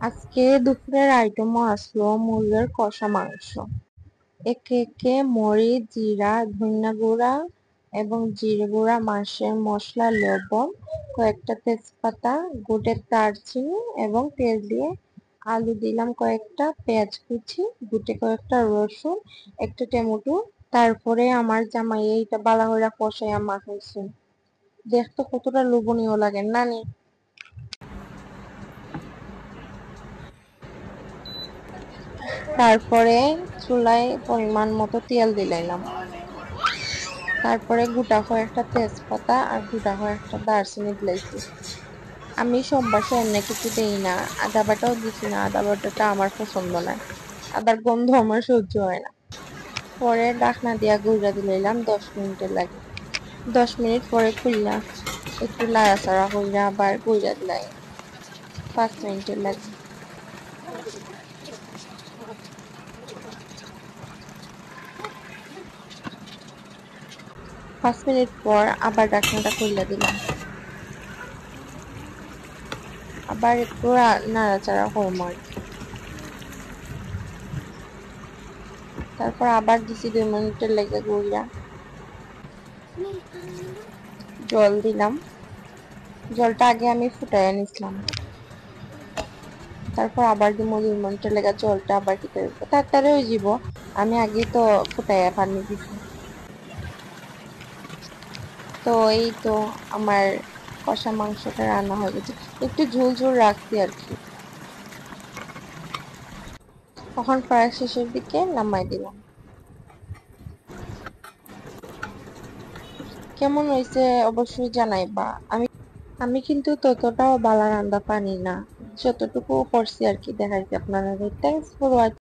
আজকে দুপুরের আইটেমও আসলো মুরগির কষা মাংস। একে একে মরিচ, জিরা, ধনিয়া গুঁড়া এবং জিরে গুঁড়া, মাংসের মশলা, লবণ, কয়েকটা তেজপাতা, গোটা দারচিনি এবং তেল দিয়ে আলু দিলাম কয়েকটা, পেঁয়াজ কুচি, কয়েকটা রসুন, একটা টমেটো। তারপরে আমার জামাই এইটা বালা হইরা কষাইয়া মাখাইছে। দেখতো কতটা লোভনীয় লাগে নানি। তারপরে চুলায় পরিমাণ মতো তেল দিলাম। তারপরে গোটা কয়েকটা তেজপাতা আর গোটা কয়েকটা দারচিনি দিলাইছি। আমি সব বাসায় এমনি কিছু দেই না, আদা বাটাও দিছি না, আদা বাটাটা আমার পছন্দ না, আদার গন্ধ আমার সহ্য হয় না। পরে ডাকনা দিয়া গুঁড়া দিলাম 10 মিনিটের লাগে। 10 মিনিট পরে খুললা একটু লাড়াচাড়া কইরা আবার গুঁড়া দিলাই 5 মিনিটের লাগে। 5 মিনিট পর আবার ডাকনাটা খুললা দিলাম, আবার একটু নাড়াচাড়া করবো আর কি। তারপর আবার দিছি 2 মিনিটের লেগে গুঁড়া। জল দিলাম, জলটা আগে আমি ফুটাইয়া নিছিলাম। তারপর আবার দিব 2 মিনিটের লেগে জলটা আবার কি করব, তাড়াতাড়ি হয়ে যাব। আমি আগে তো ফুটাইয়া পানি দিছি। তো এই তো আমার কষা মাংসটা রান্না হয়ে গেছে। একটু ঝোল ঝোল রাখছি আর কি। তখন প্রায় শেষের দিকে নামাই দিলাম। কেমন হয়েছে অবশ্যই জানাইবা। আমি আমি কিন্তু ততটাও বালা রান্না পারি না, যতটুকু করছি আর কি দেখাইছি আপনারা। Thanks for watching.